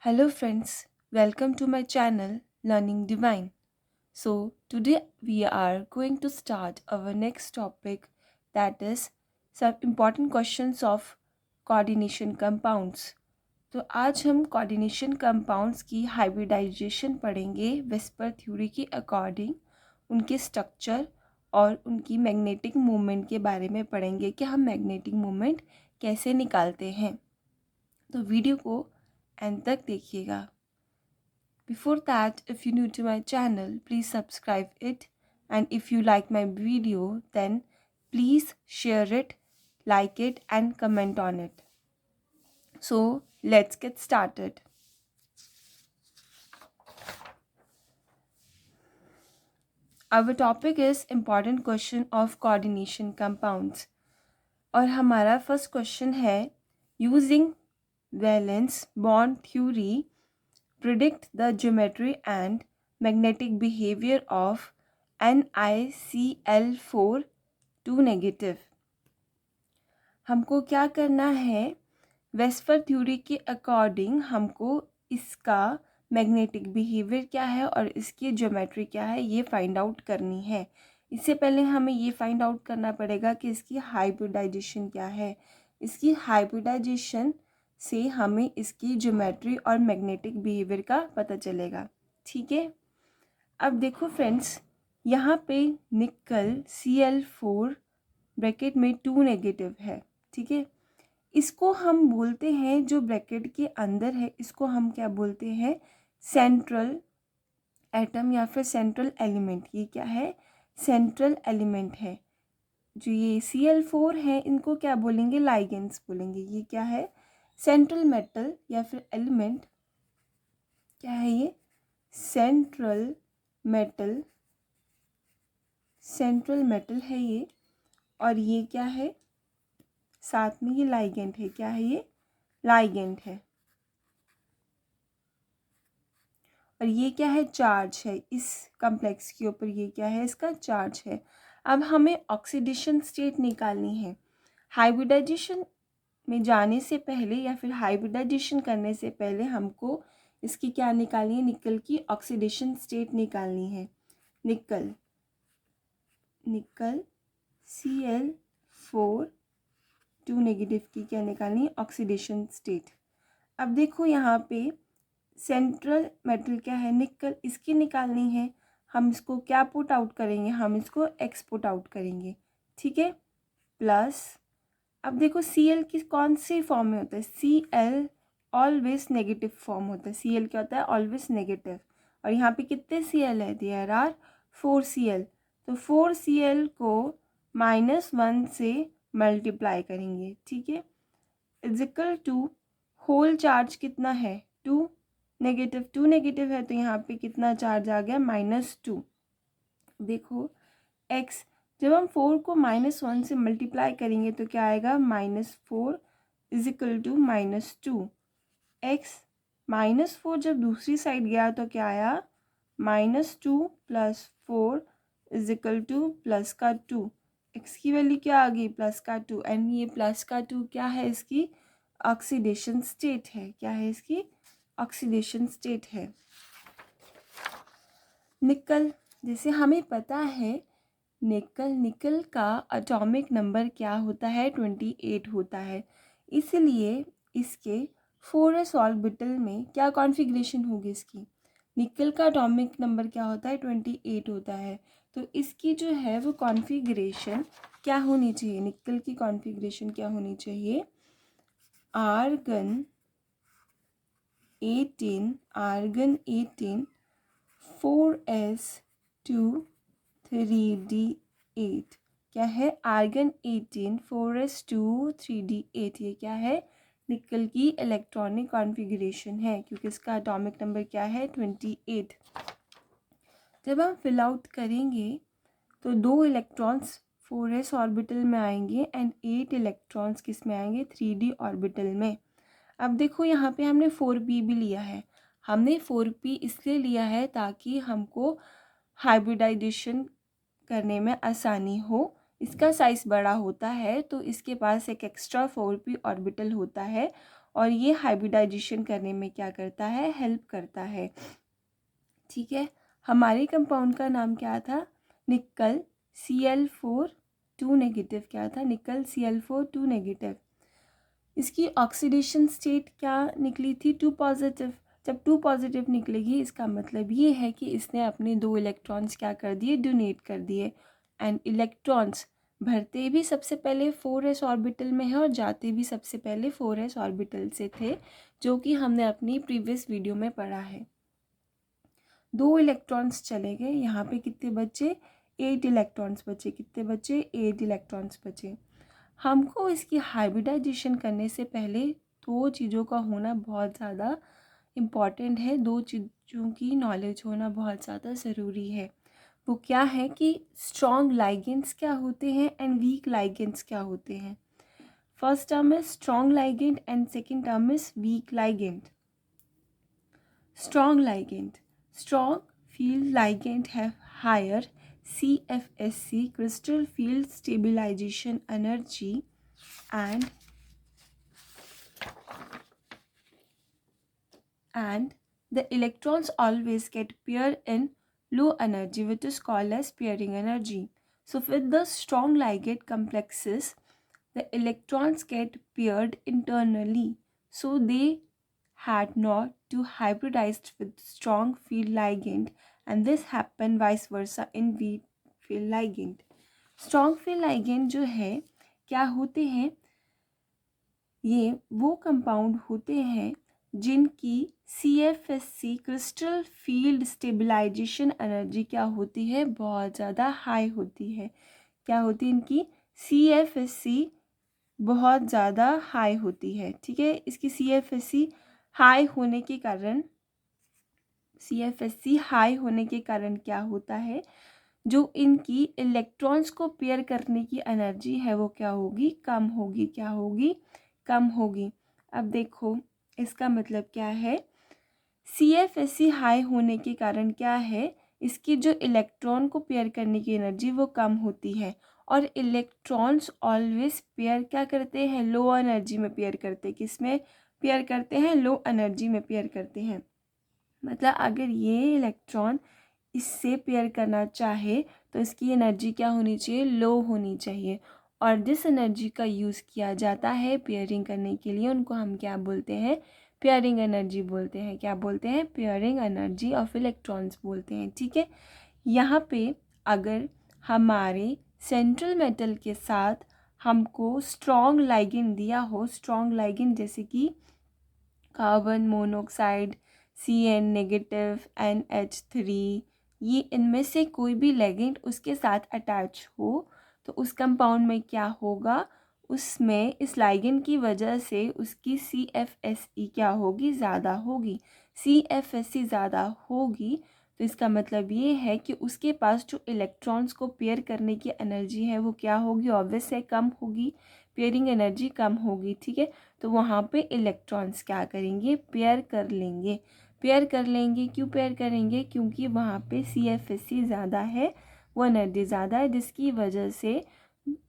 Hello friends, welcome to my channel Learning Divine. So today we are going to start our next topic, that is some important questions of coordination compounds. तो आज हम coordination compounds की hybridisation पढ़ेंगे VSEPR theory के according, उनके structure और उनकी magnetic movement के बारे में पढ़ेंगे कि हम मैग्नेटिक मूवमेंट कैसे निकालते हैं। तो वीडियो को एंड तक देखिएगा। Before that, if you're new to my channel, please subscribe it, and if you like my video, then please share it, like it and comment on it. So let's get started. Our topic is important question of coordination compounds, और हमारा first question है, using valence bond theory predict the geometry and magnetic behavior of NiCl4 2 negative। हमको क्या करना है, VSEPR theory के according हमको इसका मैग्नेटिक बिहेवियर क्या है और इसकी ज्योमेट्री क्या है ये फाइंड आउट करनी है। इससे पहले हमें ये फाइंड आउट करना पड़ेगा कि इसकी हाइब्रिडाइजेशन क्या है। इसकी हाइब्रिडाइजेशन से हमें इसकी ज्योमेट्री और मैग्नेटिक बिहेवियर का पता चलेगा। ठीक है, अब देखो फ्रेंड्स, यहाँ पे निकल Cl4 ब्रैकेट में 2 नेगेटिव है। ठीक है, इसको हम बोलते हैं, जो ब्रैकेट के अंदर है इसको हम क्या बोलते हैं, सेंट्रल एटम या फिर सेंट्रल एलिमेंट। ये क्या है, सेंट्रल एलिमेंट है। जो ये Cl4 है इनको क्या बोलेंगे, लाइगेंड्स बोलेंगे। ये क्या है, सेंट्रल मेटल या फिर एलिमेंट। क्या है ये, सेंट्रल मेटल, सेंट्रल मेटल है ये। और ये क्या है, साथ में ये लाइगेंड है। क्या है ये, लाइगेंड है। और ये क्या है, चार्ज है इस कॉम्प्लेक्स के ऊपर। ये क्या है, इसका चार्ज है। अब हमें ऑक्सीडेशन स्टेट निकालनी है। हाइब्रिडाइजेशन में जाने से पहले या फिर हाइब्रिडाइजेशन करने से पहले हमको इसकी क्या निकालनी है, निकल की ऑक्सीडेशन स्टेट निकालनी है। निकल Cl4 2 नेगेटिव की क्या निकालनी है, ऑक्सीडेशन स्टेट। अब देखो यहाँ पे सेंट्रल मेटल क्या है, निकल, इसकी निकालनी है। हम इसको क्या पुट आउट करेंगे, हम इसको एक्स पुट आउट करेंगे। ठीक है, प्लस अब देखो Cl की कौन सी फॉर्म में होता है, Cl ऑलवेज नेगेटिव फॉर्म होता है। Cl क्या होता है, ऑलवेज नेगेटिव। और यहाँ पे कितने Cl है, देयर आर 4 Cl। तो 4 Cl को -1 से मल्टीप्लाई करेंगे। ठीक है, is equal to whole charge कितना है, 2 नेगेटिव। 2 नेगेटिव है तो यहाँ पे कितना चार्ज आ गया, -2। देखो x, जब हम 4 को -1 से मल्टीप्लाई करेंगे तो क्या आएगा, -4 इज इक्वल टू -2। x -4 जब दूसरी साइड गया तो क्या आया, -2 + 4 इज इक्वल टू प्लस का 2। x की वैल्यू क्या आ गई, प्लस का 2। एंड ये प्लस का 2 क्या है, इसकी ऑक्सीडेशन स्टेट है। क्या है, इसकी ऑक्सीडेशन स्टेट है। निकल, जैसे हमें पता है निकल का एटॉमिक नंबर क्या होता है, 28 होता है। इसलिए इसके 4s ऑर्बिटल में क्या कॉन्फ़िगरेशन होगी, इसकी निकल का एटॉमिक नंबर क्या होता है, 28 होता है। तो इसकी जो है वो कॉन्फ़िगरेशन क्या होनी चाहिए, निकल की कॉन्फ़िगरेशन क्या होनी चाहिए, आर्गन 18 4s2 3d8। क्या है, आर्गन 18 4s2 3d8। ये क्या है, निकल की इलेक्ट्रॉनिक कॉन्फ़िगरेशन है, क्योंकि इसका एटॉमिक नंबर क्या है, 28। जब हम फिल आउट करेंगे तो 2 इलेक्ट्रॉन्स 4s ऑर्बिटल में आएंगे एंड 8 इलेक्ट्रॉन्स किस में आएंगे, 3d ऑर्बिटल में। अब देखो यहाँ पे हमने 4p भी लिया है। हमने 4p इसलिए लिया है ताकि हमको हाइब्रिडाइजेशन करने में आसानी हो। इसका साइज़ बड़ा होता है तो इसके पास एक एक्स्ट्रा 4p ऑर्बिटल होता है, और ये हाइब्रिडाइजेशन करने में क्या करता है, हेल्प करता है। ठीक है, हमारे कंपाउंड का नाम क्या था, निकल Cl4 2 नेगेटिव। क्या था, निकल Cl4 2 नेगेटिव। इसकी ऑक्सीडेशन स्टेट क्या निकली थी, 2 पॉजिटिव। जब 2 पॉजिटिव निकलेगी इसका मतलब ये है कि इसने अपने 2 इलेक्ट्रॉन्स क्या कर दिए, डोनेट कर दिए। एंड इलेक्ट्रॉन्स भरते भी सबसे पहले 4s ऑर्बिटल में है और जाते भी सबसे पहले 4s ऑर्बिटल से थे, जो कि हमने अपनी प्रीवियस वीडियो में पढ़ा है। 2 इलेक्ट्रॉन्स चले गए, यहाँ पे कितने बचे, 8 इलेक्ट्रॉन्स बचे। कितने बचे, 8 इलेक्ट्रॉन्स बचे। हमको इसकी हाइब्रिडाइजेशन करने से पहले 2 चीज़ों का होना बहुत ज़्यादा इम्पॉर्टेंट है, 2 चीज़ों की नॉलेज होना बहुत ज़्यादा ज़रूरी है। वो क्या है कि स्ट्रॉन्ग लाइगेंड्स क्या होते हैं एंड वीक लाइगेंड्स क्या होते हैं। First term is strong ligand and second term is weak ligand. Strong ligand, strong field ligand have higher CFSC crystal field stabilization energy and the electrons always get paired in low energy, which is called as pairing energy. So with the strong ligand complexes, the electrons get paired internally, so they had not to hybridized with strong field ligand, and this happened vice versa in weak field ligand. Strong field ligand जो है क्या होते हैं, ये वो compound होते हैं जिनकी CFSC crystal field stabilisation energy क्या होती है, बहुत ज़्यादा हाई होती है। क्या होती है, इनकी CFSC बहुत ज़्यादा हाई होती है। ठीक है, इसकी CFSC हाई होने के कारण, CFSC हाई होने के कारण क्या होता है, जो इनकी इलेक्ट्रॉन्स को पेयर करने की एनर्जी है वो क्या होगी, कम होगी। क्या होगी, कम होगी। अब देखो इसका मतलब क्या है, CFSC हाई होने के कारण क्या है, इसकी जो इलेक्ट्रॉन को पेयर करने की एनर्जी वो कम होती है। और इलेक्ट्रॉन्स ऑलवेज पेयर क्या करते हैं, लो एनर्जी में पेयर करते हैं। किस में पेयर करते हैं, लो एनर्जी में पेयर करते हैं। मतलब अगर ये इलेक्ट्रॉन इससे पेयर करना चाहे तो इसकी एनर्जी क्या होनी चाहिए, लो होनी चाहिए। और जिस एनर्जी का यूज़ किया जाता है पेयरिंग करने के लिए उनको हम क्या बोलते हैं, पेयरिंग एनर्जी बोलते हैं। क्या बोलते हैं, पेयरिंग एनर्जी ऑफ इलेक्ट्रॉन्स बोलते हैं। ठीक है, यहाँ पे अगर हमारे सेंट्रल मेटल के साथ हमको स्ट्रॉन्ग लाइगेंड दिया हो, स्ट्रॉन्ग लाइगेंड जैसे कि carbon monoxide Cn negative NH3, ये इनमें से कोई भी लाइगेंड उसके साथ अटैच हो तो उस कंपाउंड में क्या होगा, उसमें इस लाइगेंड की वजह से उसकी CFSE क्या होगी, ज़्यादा होगी। CFSE ज़्यादा होगी तो इसका मतलब ये है कि उसके पास जो इलेक्ट्रॉन्स को पेयर करने की एनर्जी है वो क्या होगी, ऑब्वियस है कम होगी, पेयरिंग एनर्जी कम होगी। ठीक है, तो वहाँ पे इलेक्ट्रॉन्स क्या करेंगे, पेयर कर लेंगे। पेयर कर लेंगे, क्यों पेयर करेंगे, क्योंकि वहाँ पे CFSC ज़्यादा है, वो एनर्जी ज़्यादा है, जिसकी वजह से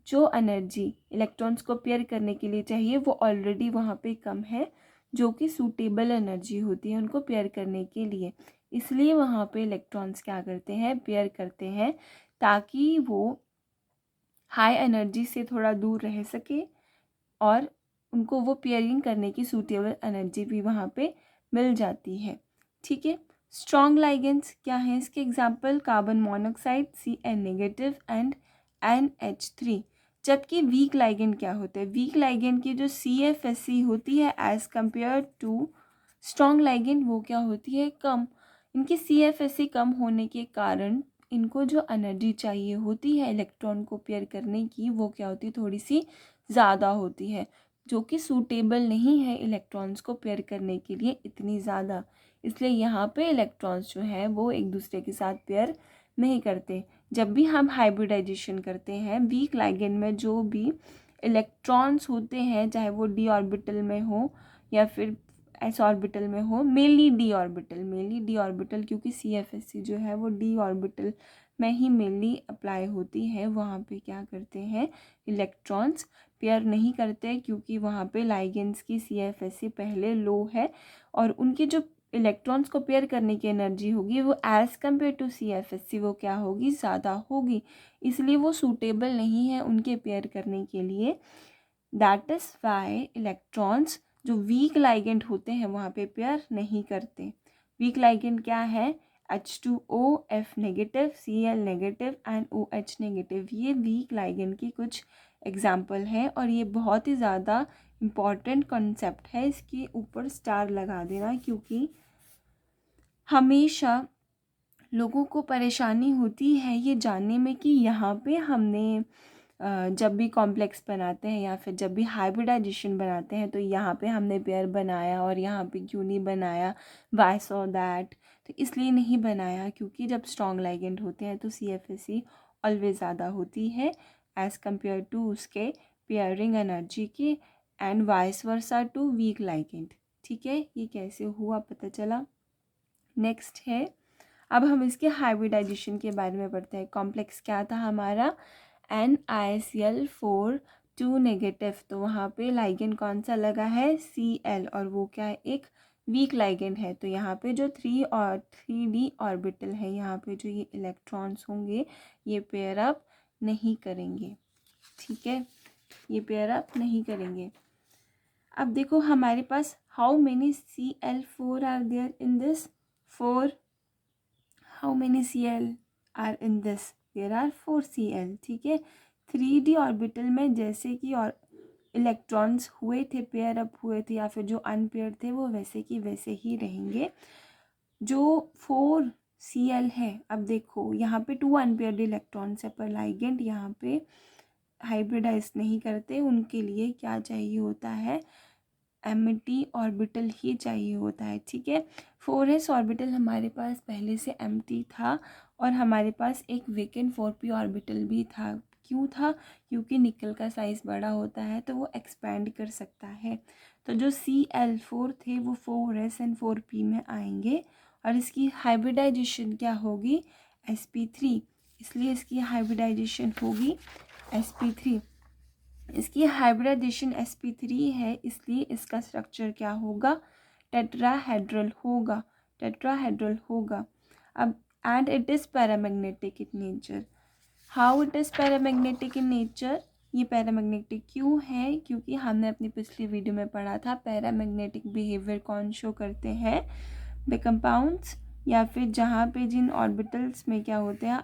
जो एनर्जी इलेक्ट्रॉन्स को पेयर करने के लिए चाहिए वो ऑलरेडी वहाँ पे कम है, जो कि सूटेबल एनर्जी होती है उनको पेयर करने के लिए। इसलिए वहाँ पे इलेक्ट्रॉन्स क्या करते हैं, पेयर करते हैं, ताकि वो हाई एनर्जी से थोड़ा दूर रह सके और उनको वो पेयरिंग करने की सूटेबल एनर्जी भी वहाँ पे मिल जाती है। ठीक है, स्ट्रॉन्ग लाइगेंड्स क्या हैं, इसके example carbon monoxide Cn negative and NH3। जबकि वीक लाइगेंड क्या होते हैं, वीक लाइगेंड की जो CFSC होती है as compare to strong ligand वो क्या होती है, कम। इनकी CFSC कम होने के कारण इनको जो एनर्जी चाहिए होती है इलेक्ट्रॉन को पेयर करने की वो क्या होती है, थोड़ी सी ज़्यादा होती है, जो कि सूटेबल नहीं है इलेक्ट्रॉन्स को पेयर करने के लिए इतनी ज़्यादा। इसलिए यहाँ पे इलेक्ट्रॉन्स जो है वो एक दूसरे के साथ पेयर नहीं करते। जब भी हम हाइब्रिडाइजेशन करते हैं वीक लाइगेंड में जो भी इलेक्ट्रॉन्स होते हैं, चाहे वो d ऑर्बिटल में हो या फिर s ऑर्बिटल में हो, मेनली d ऑर्बिटल, क्योंकि CFSC जो है वो d ऑर्बिटल में ही मेनली अप्लाई होती है। वहाँ पे क्या करते हैं, इलेक्ट्रॉन्स पेयर नहीं करते क्योंकि वहाँ पे लाइगेंड्स की CFSE पहले लो है और उनकी जो इलेक्ट्रॉन्स को पेयर करने की एनर्जी होगी वो एज़ कम्पेयर टू CFSE वो क्या होगी, ज़्यादा होगी, इसलिए वो सूटेबल नहीं है उनके पेयर करने के लिए। दैट इज़ वाई इलेक्ट्रॉन्स जो वीक लाइगेंड होते हैं वहाँ पे पेयर नहीं करते। वीक लाइगेंड क्या है, H2O, F negative, Cl negative and OH negative, ये वीक लाइगेंड की कुछ एग्जाम्पल हैं और ये बहुत ही ज़्यादा इम्पॉर्टेंट कॉन्सेप्ट है, इसके ऊपर स्टार लगा देना क्योंकि हमेशा लोगों को परेशानी होती है ये जानने में कि यहाँ पे हमने जब भी कॉम्प्लेक्स बनाते हैं या फिर जब भी हाइब्रिडाइजेशन बनाते हैं तो यहाँ पे हमने पेयर बनाया और यहाँ पे क्यों नहीं बनाया, वाई सो दैट। तो इसलिए नहीं बनाया क्योंकि जब स्ट्रॉन्ग लाइगेंड होते हैं तो CFSE ऑलवेज ज़्यादा होती है एज़ कम्पेयर टू उसके पेयरिंग एनर्जी की and vice versa to weak ligand. ठीक है, ये कैसे हुआ पता चला। नेक्स्ट है, अब हम इसके हाइब्रिडाइजेशन के बारे में पढ़ते हैं। कॉम्प्लेक्स क्या था हमारा, NiCl4 2 नेगेटिव, तो वहाँ पे लाइगेंड कौन सा लगा है, Cl, और वो क्या है, एक वीक लाइगेंड है। तो यहाँ पे जो 3D ऑर्बिटल है, यहाँ पे जो ये इलेक्ट्रॉन्स होंगे ये पेयर अप नहीं करेंगे। ठीक है, ये पेयर अप नहीं करेंगे। अब देखो हमारे पास how many Cl4 are there in this, 4। How many Cl are in this, there are 4 Cl। ठीक है, 3D ऑर्बिटल में जैसे कि और इलेक्ट्रॉन्स हुए थे, पेयर अप हुए थे या फिर जो अनपेयर थे वो वैसे कि वैसे ही रहेंगे। जो 4 Cl है, अब देखो यहाँ पे 2 अनपेयर्ड इलेक्ट्रॉन्स है पर लाइगेंड यहाँ पे हाइब्रिडाइज नहीं करते, उनके लिए क्या चाहिए होता है, एम्प्टी ऑर्बिटल ही चाहिए होता है। ठीक है, 4s ऑर्बिटल हमारे पास पहले से एम्प्टी था और हमारे पास एक वेकेंट 4p ऑर्बिटल भी था। क्यों था, क्योंकि निकल का साइज़ बड़ा होता है तो वो एक्सपैंड कर सकता है। तो जो Cl4 थे वो 4s एंड 4p में आएंगे और इसकी हाइब्रिडाइजेशन क्या होगी, sp3, इसलिए इसकी हाइब्रिडाइजेशन होगी sp3। इसकी हाइब्रिडाइजेशन sp3 है इसलिए इसका स्ट्रक्चर क्या होगा, टेट्राहेड्रल होगा, टेट्राहेड्रल होगा। अब and it is paramagnetic in nature. How it is paramagnetic in nature, ये पैरामैग्नेटिक क्यों है, क्योंकि हमने अपनी पिछली वीडियो में पढ़ा था पैरामैग्नेटिक बिहेवियर कौन शो करते हैं, द कंपाउंड्स या फिर जहाँ पे जिन ऑर्बिटल्स में क्या होते हैं,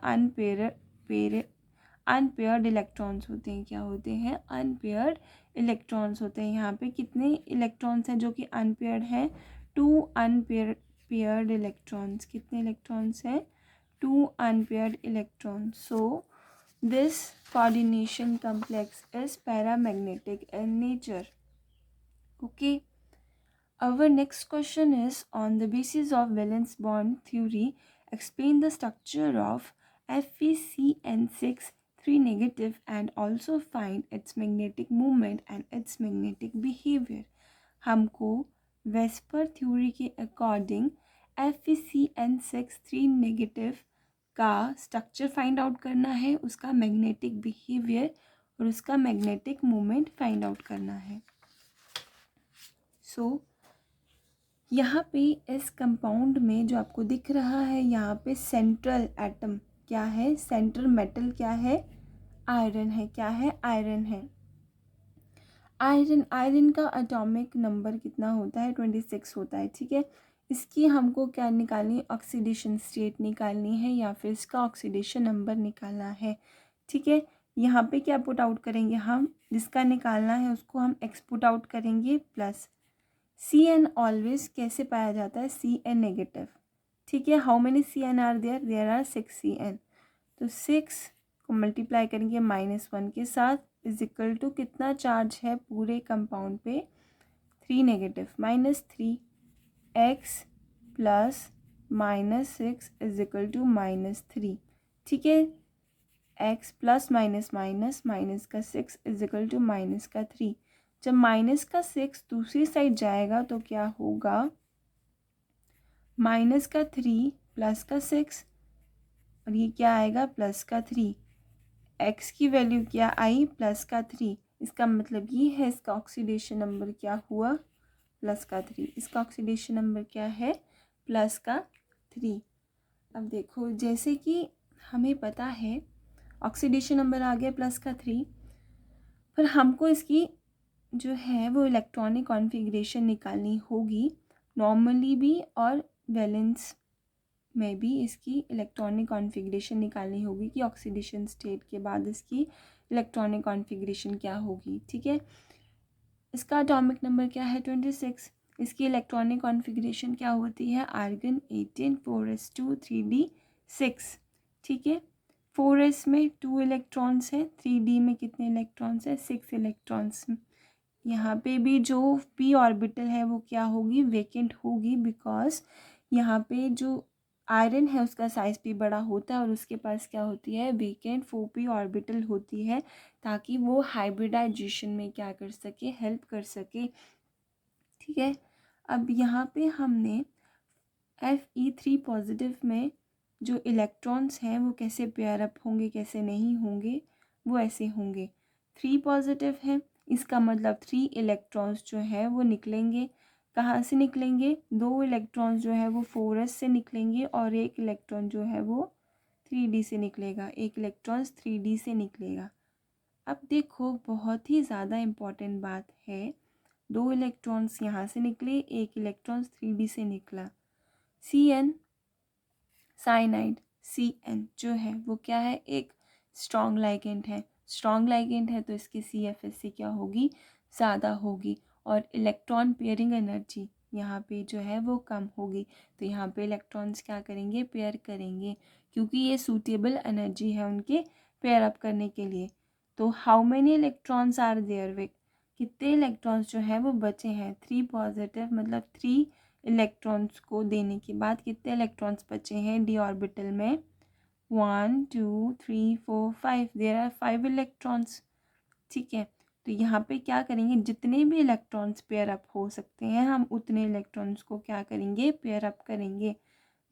अनपेयर्ड इलेक्ट्रॉन्स होते हैं। क्या होते हैं, अनपेयर्ड इलेक्ट्रॉन्स होते हैं। यहाँ पे कितने इलेक्ट्रॉन्स हैं जो कि अनपेयर्ड हैं, 2 अनपेयर्ड इलेक्ट्रॉन्स। कितने इलेक्ट्रॉन्स हैं, 2 unpaired electrons. So this coordination complex is paramagnetic in nature. Okay, our next question is, on the basis of valence bond theory, explain the structure of FeCN6 3 negative and also find its magnetic moment and its magnetic behavior। हमको VSEPR theory के according FeCN6 3 negative का structure find out करना है, उसका magnetic behaviour और उसका magnetic moment find out करना है। सो यहाँ पे इस कंपाउंड में जो आपको दिख रहा है, यहाँ पे सेंट्रल एटम क्या है, सेंट्रल मेटल क्या है, आयरन है। क्या है, आयरन है। आयरन का एटॉमिक नंबर कितना होता है, 26 होता है। ठीक है, इसकी हमको क्या निकालनी, ऑक्सीडेशन स्टेट निकालनी है या फिर इसका ऑक्सीडेशन नंबर निकालना है। ठीक है, यहाँ पे क्या पुट आउट करेंगे हम, जिसका निकालना है उसको हम एक्स पुट आउट करेंगे प्लस Cn ऑलवेज कैसे पाया जाता है, Cn नेगेटिव। ठीक है, how many Cn are there, there are 6 Cn। तो 6 को मल्टीप्लाई करेंगे -1 के साथ इज इक्वल टू कितना चार्ज है पूरे कंपाउंड पे, 3 negative, -3 x plus -6 is equal to -3। ठीक है, x plus minus minus minus का 6 इज इक्वल टू माइनस का 3। जब माइनस का 6 दूसरी साइड जाएगा तो क्या होगा, माइनस का 3 प्लस का 6, और ये क्या आएगा प्लस का 3, x की वैल्यू क्या आई प्लस का 3, इसका मतलब ये है इसका ऑक्सीडेशन नंबर क्या हुआ प्लस का 3, इसका ऑक्सीडेशन नंबर क्या है प्लस का 3। अब देखो जैसे कि हमें पता है ऑक्सीडेशन नंबर आ गया प्लस का 3, पर हमको इसकी जो है वो इलेक्ट्रॉनिक कॉन्फ़िगरेशन निकालनी होगी, नॉर्मली भी और वैलेंस में भी इसकी इलेक्ट्रॉनिक कॉन्फ़िगरेशन निकालनी होगी कि ऑक्सीडेशन स्टेट के बाद इसकी इलेक्ट्रॉनिक कॉन्फ़िगरेशन क्या होगी। ठीक है, इसका एटॉमिक नंबर क्या है 26, इसकी इलेक्ट्रॉनिक कॉन्फ़िगरेशन क्या होती है आर्गन 18 4s2 3d6। ठीक है, 4s में 2 इलेक्ट्रॉन्स हैं, 3d में कितने इलेक्ट्रॉन्स हैं 6 इलेक्ट्रॉन्स। यहाँ पे भी जो p ऑर्बिटल है वो क्या होगी वेकेंट होगी, बिकॉज यहाँ पे जो आयरन है उसका साइज भी बड़ा होता है और उसके पास क्या होती है वेकेंट 4p ऑर्बिटल होती है, ताकि वो हाइब्रिडाइजेशन में क्या कर सके हेल्प कर सके। ठीक है, अब यहाँ पे हमने Fe3 पॉजिटिव में जो इलेक्ट्रॉन्स हैं वो कैसे पेयर अप होंगे कैसे नहीं होंगे, वो ऐसे होंगे 3 पॉजिटिव है, इसका मतलब 3 इलेक्ट्रॉन्स जो है वो निकलेंगे, कहाँ से निकलेंगे 2 इलेक्ट्रॉन्स जो है वो 4s से निकलेंगे और एक इलेक्ट्रॉन जो है वो 3d से निकलेगा, एक इलेक्ट्रॉन्स 3d से निकलेगा। अब देखो बहुत ही ज़्यादा इम्पॉर्टेंट बात है, 2 इलेक्ट्रॉन्स यहाँ से निकले, एक इलेक्ट्रॉन्स 3d से निकला। Cn साइनाइड Cn जो है वो क्या है एक स्ट्रॉन्ग लाइगेंड है, स्ट्रॉन्ग लाइगेंड है तो इसकी CFSC क्या होगी ज़्यादा होगी और इलेक्ट्रॉन पेयरिंग एनर्जी यहाँ पे जो है वो कम होगी, तो यहाँ पे इलेक्ट्रॉन्स क्या करेंगे पेयर करेंगे क्योंकि ये सूटेबल एनर्जी है उनके पेयर अप करने के लिए। तो how many electrons are there weak, कितने इलेक्ट्रॉन्स जो है वो बचे हैं 3 पॉजिटिव, मतलब 3 इलेक्ट्रॉन्स को देने के बाद कितने इलेक्ट्रॉन्स बचे हैं डी ऑर्बिटल में 1 2 3 4 5, देयर आर 5 इलेक्ट्रॉन्स। ठीक है, तो यहाँ पे क्या करेंगे जितने भी इलेक्ट्रॉन्स पेयर अप हो सकते हैं हम उतने इलेक्ट्रॉन्स को क्या करेंगे पेयर अप करेंगे,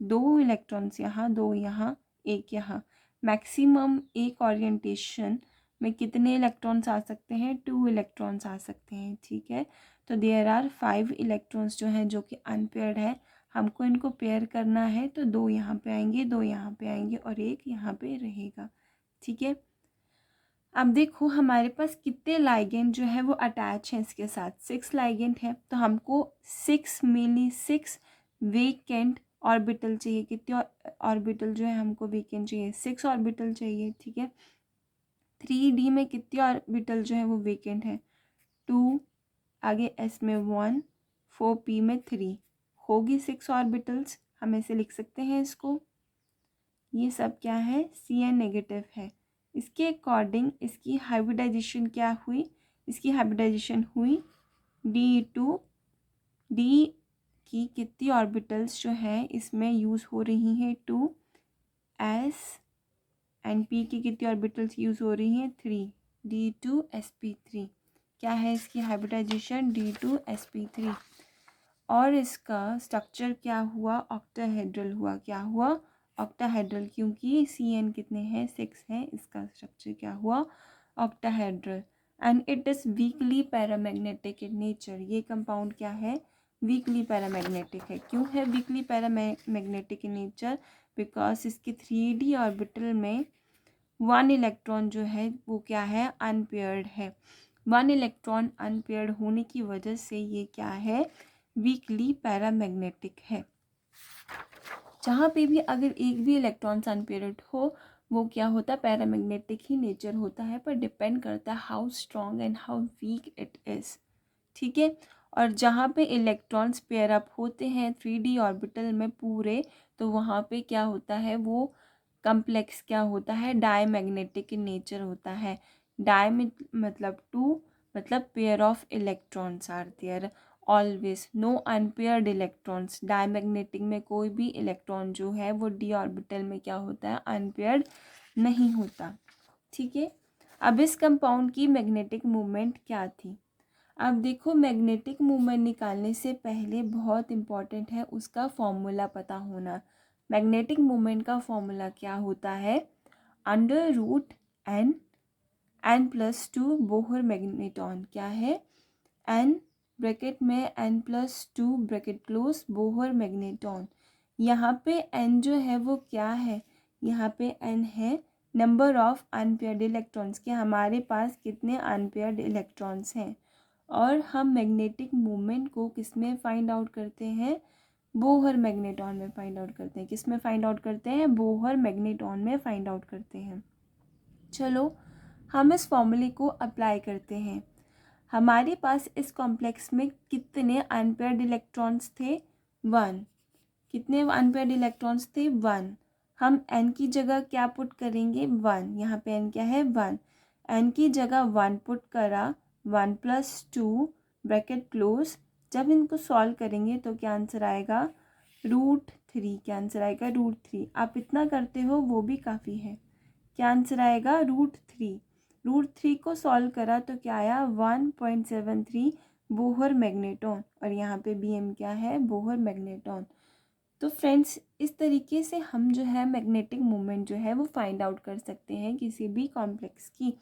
2 इलेक्ट्रॉन्स यहाँ 2 यहाँ 1 यहाँ, मैक्सिमम एक ओरिएंटेशन में कितने इलेक्ट्रॉन्स आ सकते हैं 2 इलेक्ट्रॉन्स आ सकते हैं। ठीक है, तो देयर आर 5 इलेक्ट्रॉन्स जो हैं जो कि अनपेयर्ड है, हमको इनको पेयर करना है तो 2 यहाँ पे आएंगे 2 यहाँ पे आएंगे और 1 यहाँ पे रहेगा। ठीक है, अब देखो हमारे पास कितने लाइगेंड जो है वो अटैच हैं इसके साथ 6 लाइगेंड है, तो हमको 6 वेकेंट ऑर्बिटल चाहिए, कितने ऑर्बिटल जो है हमको वेकेंट चाहिए 6 ऑर्बिटल चाहिए। ठीक है, 3d में कितने ऑर्बिटल जो है वो वेकेंट है 2, आगे s में 1, 4p में 3, होगी 6 ऑर्बिटल्स, हम ऐसे लिख सकते हैं इसको, ये सब क्या है Cn नेगेटिव है। इसके अकॉर्डिंग इसकी हाइब्रिडाइजेशन क्या हुई, इसकी हाइब्रिडाइजेशन हुई d2, d की कितनी ऑर्बिटल्स जो हैं इसमें यूज़ हो रही हैं 2, s एंड p की कितनी ऑर्बिटल्स यूज़ हो रही हैं 3, d2sp3, क्या है इसकी हाइब्रिडाइजेशन d2sp3 और इसका स्ट्रक्चर क्या हुआ ऑक्टाहेड्रल हुआ, क्या हुआ ऑक्टाहेड्रल, क्योंकि Cn कितने हैं 6 हैं, इसका स्ट्रक्चर क्या हुआ octahedral and it is weekly paramagnetic in nature. ये कंपाउंड क्या है वीकली पैरामैग्नेटिक है, क्यों है weekly paramagnetic in nature, because इसके 3d ऑर्बिटल में 1 इलेक्ट्रॉन जो है वो क्या है अनपेयर्ड है, 1 इलेक्ट्रॉन अनपेयर्ड होने की वजह से ये क्या है वीकली पैरामैग्नेटिक है। जहाँ पे भी अगर एक भी इलेक्ट्रॉन अनपेयर्ड हो वो क्या होता है पैरामैग्नेटिक ही नेचर होता है, पर डिपेंड करता है how strong and how weak it is. ठीक है, और जहाँ पे इलेक्ट्रॉन्स पेयर अप होते हैं 3d ऑर्बिटल में पूरे, तो वहाँ पे क्या होता है वो कम्प्लेक्स क्या होता है डायमैग्नेटिक इन नेचर होता है। डाय मतलब 2, मतलब pair of electrons are there always, no unpaired electrons, diamagnetic में कोई भी इलेक्ट्रॉन जो है वो d ऑर्बिटल में क्या होता है अनपेयर्ड नहीं होता। ठीक है, अब इस कंपाउंड की मैग्नेटिक मूवमेंट क्या थी, अब देखो मैग्नेटिक मूवमेंट निकालने से पहले बहुत इम्पॉर्टेंट है उसका फॉर्मूला पता होना। मैग्नेटिक मोमेंट का फॉर्मूला क्या होता है, under root n+2 Bohr magneton, क्या है, n ब्रैकेट में n+2 bracket close Bohr magneton. यहाँ पे n जो है वो क्या है, यहाँ पे n है नंबर ऑफ अनपेयर्ड इलेक्ट्रॉन्स, के हमारे पास कितने अनपेयर्ड इलेक्ट्रॉन्स हैं। और हम मैग्नेटिक मोमेंट को किस में फाइंड आउट करते हैं, बोहर मैग्नेटॉन में फाइंड आउट करते हैं। किस में फाइंड आउट करते हैं, बोहर मैग्नेटॉन में फाइंड आउट करते हैं। चलो हम इस फॉर्मूले को अप्लाई करते हैं। हमारे पास इस कॉम्प्लेक्स में कितने अनपेयर्ड इलेक्ट्रॉन्स थे, 1। कितने अनपेयर्ड इलेक्ट्रॉन्स थे, 1। हम n की जगह क्या पुट करेंगे, 1। यहाँ पे n क्या है, 1। n की जगह 1 पुट करा, 1+2 ब्रैकेट क्लोज। जब इनको सॉल्व करेंगे तो क्या आंसर आएगा, √3। क्या आंसर आएगा, √3। आप इतना करते हो वो भी काफ़ी है। क्या आंसर आएगा, √3। √3 को सॉल्व करा तो क्या आया, 1.73 बोहर मैग्नेटॉन। और यहाँ पे Bm क्या है, बोहर मैग्नेटॉन। तो फ्रेंड्स इस तरीके से हम जो है मैग्नेटिक मोमेंट जो है वो फाइंड आउट कर सकते हैं किसी भी कॉम्प्लेक्स की।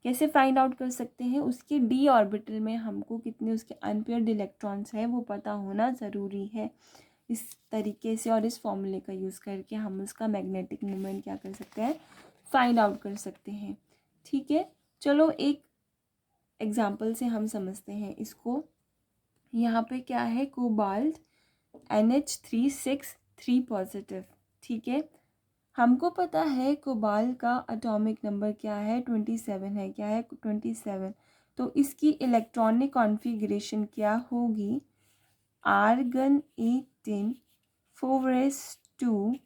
कैसे फाइंड आउट कर सकते हैं, उसके d ऑर्बिटल में हमको कितने उसके अनपेयर्ड इलेक्ट्रॉन्स हैं वो पता होना ज़रूरी है। इस तरीके से और इस फॉर्मूले का यूज़ करके हम उसका मैग्नेटिक मोमेंट क्या कर सकते हैं, फाइंड आउट कर सकते हैं। ठीक है, चलो एक एग्जांपल से हम समझते हैं इसको। यहाँ पे क्या है, कोबाल्ट NH3 पॉजिटिव। ठीक है, हमको पता है कोबाल्ट का एटॉमिक नंबर क्या है, 27 है। क्या है, 27। तो इसकी इलेक्ट्रॉनिक कॉन्फ़िगरेशन क्या होगी, आर्गन 18 4s2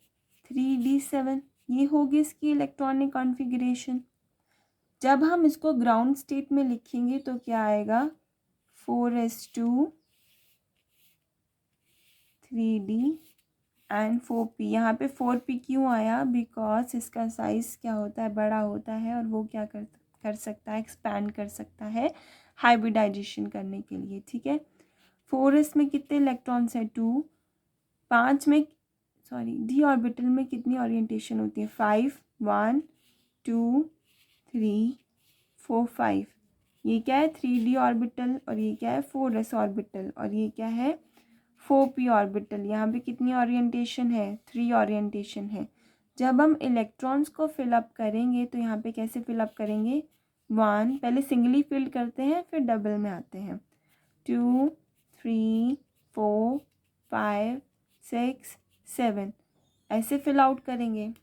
3d7, ये होगी इसकी इलेक्ट्रॉनिक कॉन्फ़िगरेशन। जब हम इसको ग्राउंड स्टेट में लिखेंगे तो क्या आएगा, 4s2 3d एंड 4p। यहाँ पे 4p क्यों आया, बिकॉज इसका साइज़ क्या होता है, बड़ा होता है और वो क्या कर सकता है, एक्सपैंड कर सकता है हाइब्रिडाइजेशन करने के लिए। ठीक है, 4s में कितने इलेक्ट्रॉन्स हैं, 2। 5 में d ऑर्बिटल में कितनी ओरिएंटेशन होती है, 5। 1 2 3 4 5। ये क्या है, 3d ऑर्बिटल, और ये क्या है, 4s ऑर्बिटल, और ये क्या है, 4p ऑर्बिटल। यहाँ पे कितनी ओरिएंटेशन है, 3 ओरिएंटेशन है। जब हम इलेक्ट्रॉन्स को फिलअप करेंगे तो यहाँ पे कैसे फिलअप करेंगे, 1 पहले सिंगली फिल करते हैं फिर डबल में आते हैं, 2 3 4 5 6 7 ऐसे फिल आउट करेंगे।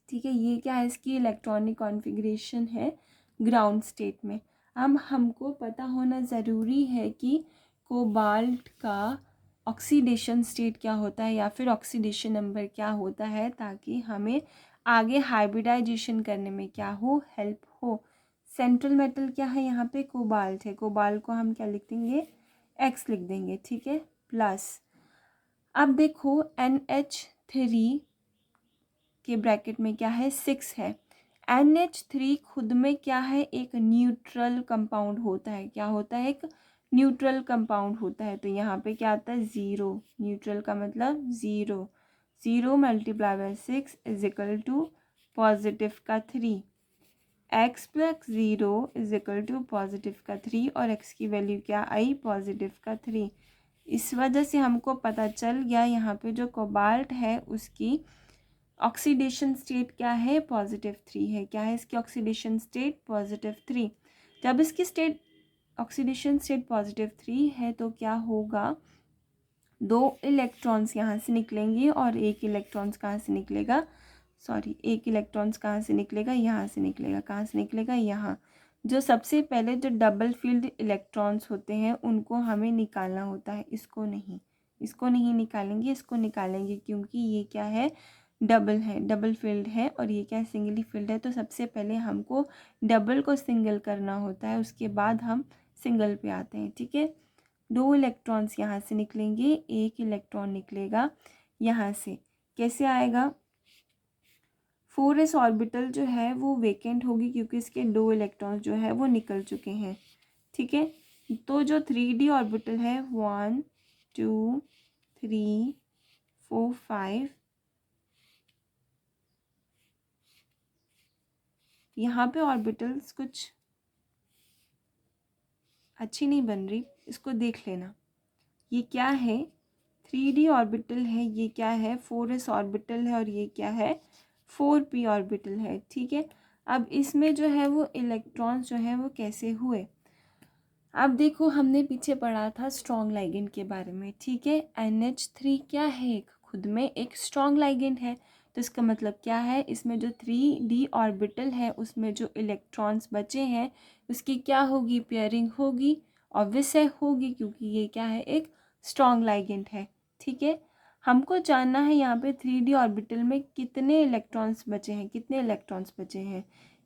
ठीक है, ये क्या है, इसकी इलेक्ट्रॉनिक कॉन्फ़िगरेशन है ग्राउंड स्टेट में। अब हमको पता होना ज़रूरी है कि कोबाल्ट का ऑक्सीडेशन स्टेट क्या होता है या फिर ऑक्सीडेशन नंबर क्या होता है, ताकि हमें आगे हाइब्रिडाइजेशन करने में क्या हो, हेल्प हो। सेंट्रल मेटल क्या है, यहाँ पे कोबाल्ट है। कोबाल्ट को हम क्या लिख देंगे, X लिख देंगे। ठीक है, प्लस अब देखो NH3 के ब्रैकेट में क्या है, 6 है। NH3 खुद में क्या है, एक न्यूट्रल कंपाउंड होता है। क्या होता है, एक न्यूट्रल कंपाउंड होता है। तो यहाँ पे क्या आता है, 0। न्यूट्रल का मतलब 0। 0 multiply by 6 is equal to positive का 3। x प्लस 0 इज इक्वल टू पॉजिटिव का 3, और x की वैल्यू क्या आई, पॉजिटिव का 3। इस वजह से हमको पता चल गया यहाँ पे जो कोबाल्ट है उसकी ऑक्सीडेशन स्टेट क्या है, +3 है। क्या है इसकी ऑक्सीडेशन स्टेट, +3। जब इसकी स्टेट ऑक्सीडेशन स्टेट +3 है तो क्या होगा, 2 इलेक्ट्रॉन्स यहाँ से निकलेंगे और एक इलेक्ट्रॉन्स कहाँ से निकलेगा, एक इलेक्ट्रॉन्स कहाँ से निकलेगा, यहाँ से निकलेगा। कहाँ से निकलेगा, यहाँ। जो सबसे पहले जो डबल फील्ड इलेक्ट्रॉन्स होते हैं उनको हमें निकालना होता है, इसको नहीं निकालेंगे, इसको निकालेंगे, क्योंकि ये क्या है, डबल फील्ड है, और ये क्या है, सिंगली फील्ड है। तो सबसे पहले हमको डबल को सिंगल करना होता है, उसके बाद हम सिंगल पे आते हैं। ठीक है, 2 इलेक्ट्रॉन्स यहाँ से निकलेंगे, एक इलेक्ट्रॉन निकलेगा यहाँ से। कैसे आएगा, 4s ऑर्बिटल जो है वो वेकेंट होगी क्योंकि इसके 2 इलेक्ट्रॉन्स जो है वो निकल चुके हैं। ठीक है, तो जो 3d ऑर्बिटल है, 1 2 3 4 5 यहाँ पे ऑर्बिटल्स कुछ अच्छी नहीं बन रही, इसको देख लेना। ये क्या है, 3d ऑर्बिटल है, ये क्या है 4s ऑर्बिटल है, और ये क्या है 4p ऑर्बिटल है। ठीक है, अब इसमें जो है वो इलेक्ट्रॉन्स जो है वो कैसे हुए। अब देखो हमने पीछे पढ़ा था स्ट्रॉन्ग लाइगेंड के बारे में। ठीक है, NH3 क्या है, एक खुद में एक स्ट्रॉन्ग लाइगेंड है। तो इसका मतलब क्या है, इसमें जो 3d ऑर्बिटल है उसमें जो इलेक्ट्रॉन्स बचे हैं उसकी क्या होगी, पेयरिंग होगी। ऑब्वियस है होगी, क्योंकि ये क्या है, एक स्ट्रॉन्ग लाइगेंड है। ठीक है, हमको जानना है यहाँ पे 3d ऑर्बिटल में कितने इलेक्ट्रॉन्स बचे हैं, कितने इलेक्ट्रॉन्स बचे हैं।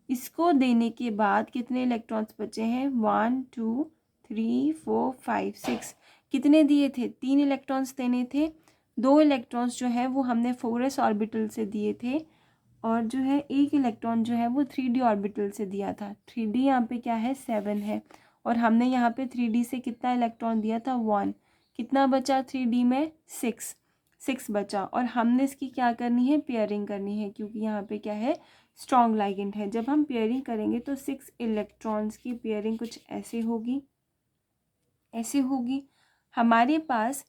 इसको देने के बाद कितने इलेक्ट्रॉन्स बचे हैं, 1 2 3 4 5 6, कितने दिए थे, 3 इलेक्ट्रॉन्स देने थे। 2 इलेक्ट्रॉन्स जो है वो हमने 4s ऑर्बिटल से दिए थे, और जो है एक इलेक्ट्रॉन जो है वो 3d ऑर्बिटल से दिया था। 3d यहाँ पे क्या है 7 है, और हमने यहाँ पे 3d से कितना इलेक्ट्रॉन दिया था 1, कितना बचा 3d में 6 बचा। और हमने इसकी क्या करनी है, पेयरिंग करनी है, क्योंकि यहाँ पे क्या है स्ट्रॉन्ग लाइगेंड है। जब हम पेयरिंग करेंगे तो 6 इलेक्ट्रॉन्स की पेयरिंग कुछ ऐसे होगी, ऐसे होगी। हमारे पास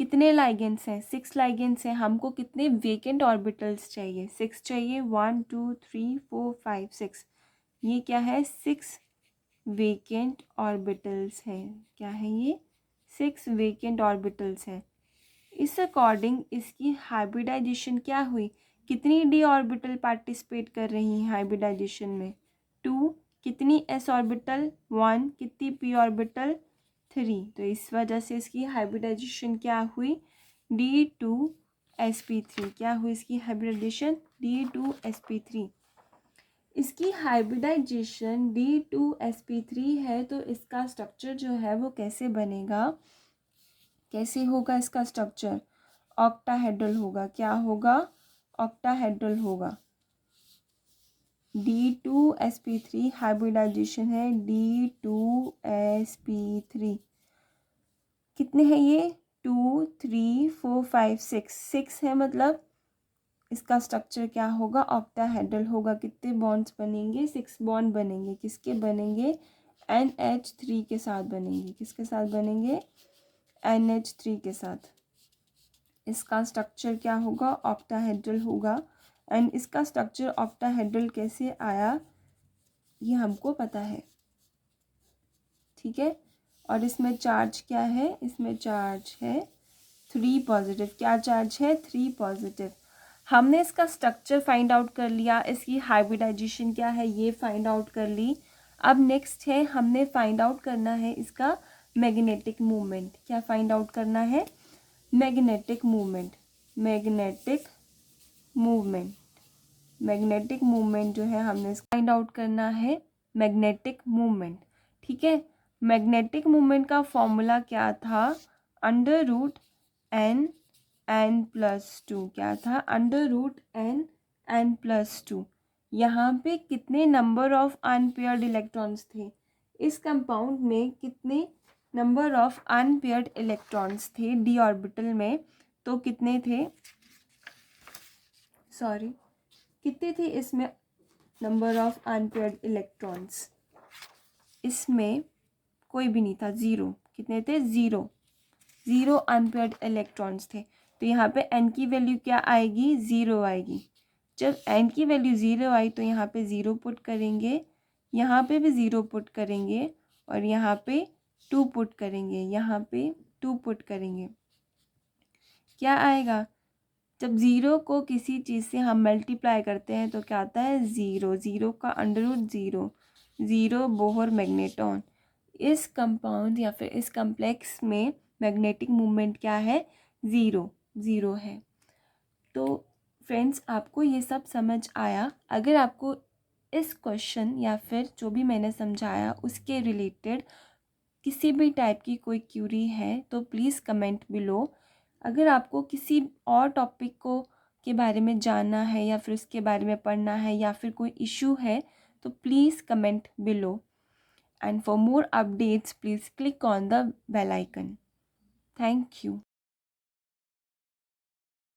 कितने लाइगेंड्स हैं, 6 लाइगेंड्स हैं। हमको कितने वेकेंट ऑर्बिटल्स चाहिए, 6 चाहिए, 1 2 3 4 5 6। ये क्या है 6 वेकेंट ऑर्बिटल्स हैं। क्या है ये 6 वेकेंट ऑर्बिटल्स हैं। इस अकॉर्डिंग इसकी हाइब्रिडाइजेशन क्या हुई, कितनी डी ऑर्बिटल पार्टिसिपेट कर रही हैं हाइब्रिडाइजेशन में, 2, कितनी एस ऑर्बिटल 1, कितनी पी ऑर्बिटल 3। तो इस वजह से इसकी हाइब्रिडाइजेशन क्या हुई, D2sp3। क्या हुई इसकी हाइब्रिडाइजेशन, D2sp3। इसकी हाइब्रिडाइजेशन D2sp3 है, तो इसका स्ट्रक्चर जो है वो कैसे बनेगा, कैसे होगा इसका स्ट्रक्चर, ऑक्टाहेड्रल होगा। क्या होगा, ऑक्टाहेड्रल होगा। D2sp3 हाइब्रिडाइजेशन है, D2sp3। कितने हैं ये, 2 3 4 5 6 है, मतलब इसका स्ट्रक्चर क्या होगा, ऑक्टाहेड्रल होगा। कितने बॉन्ड्स बनेंगे, 6 बॉन्ड बनेंगे। किसके बनेंगे, NH3 के साथ बनेंगे। किसके साथ बनेंगे, NH3 के साथ। इसका स्ट्रक्चर क्या होगा, ऑक्टाहेड्रल होगा। एंड इसका स्ट्रक्चर ऑक्टाहेड्रल कैसे आया ये हमको पता है। ठीक है, और इसमें चार्ज क्या है, इसमें चार्ज है 3 पॉजिटिव। क्या चार्ज है, 3 पॉजिटिव। हमने इसका स्ट्रक्चर फाइंड आउट कर लिया, इसकी हाइब्रिडाइजेशन क्या है ये फाइंड आउट कर ली। अब नेक्स्ट है, हमने फाइंड आउट करना है इसका मैग्नेटिक मूवमेंट। क्या फाइंड आउट करना है, magnetic movement. Magnetic movement, magnetic movement जो है हमने फाइंड आउट करना है, मैग्नेटिक मूवमेंट। ठीक है, मैग्नेटिक मूवमेंट का फॉर्मूला क्या था, √n+2। क्या था, √n+2। यहाँ पे कितने नंबर ऑफ अनपेयर्ड इलेक्ट्रॉन्स थे, इस कंपाउंड में कितने नंबर ऑफ अनपेयर्ड इलेक्ट्रॉन्स थे डी ऑर्बिटल में, तो कितने थे, सॉरी कितने थे इसमें नंबर ऑफ अनपेयर्ड इलेक्ट्रॉन्स, इसमें कोई भी नहीं था, 0। कितने थे, 0 अनपेयर्ड इलेक्ट्रॉन्स थे। तो यहाँ पे n की वैल्यू क्या आएगी, 0 आएगी। जब n की वैल्यू 0 आई तो यहाँ पे 0 पुट करेंगे, यहाँ पे भी 0 पुट करेंगे, और यहाँ पे 2 पुट करेंगे, यहाँ पे 2 पुट करेंगे। क्या आएगा, जब 0 को किसी चीज़ से हम मल्टीप्लाई करते हैं तो क्या आता है, 0। 0 का √0, 0 बोहर मैग्नेटॉन। इस कंपाउंड या फिर इस कम्प्लेक्स में मैग्नेटिक मूवमेंट क्या है, 0 है। तो फ्रेंड्स आपको ये सब समझ आया। अगर आपको इस क्वेश्चन या फिर जो भी मैंने समझाया उसके रिलेटेड किसी भी टाइप की कोई क्यूरी है तो प्लीज़ कमेंट बिलो। अगर आपको किसी और टॉपिक को के बारे में जानना है या फिर उसके बारे में पढ़ना है या फिर कोई इशू है तो please comment below. And for more updates, please click on the bell icon. Thank you.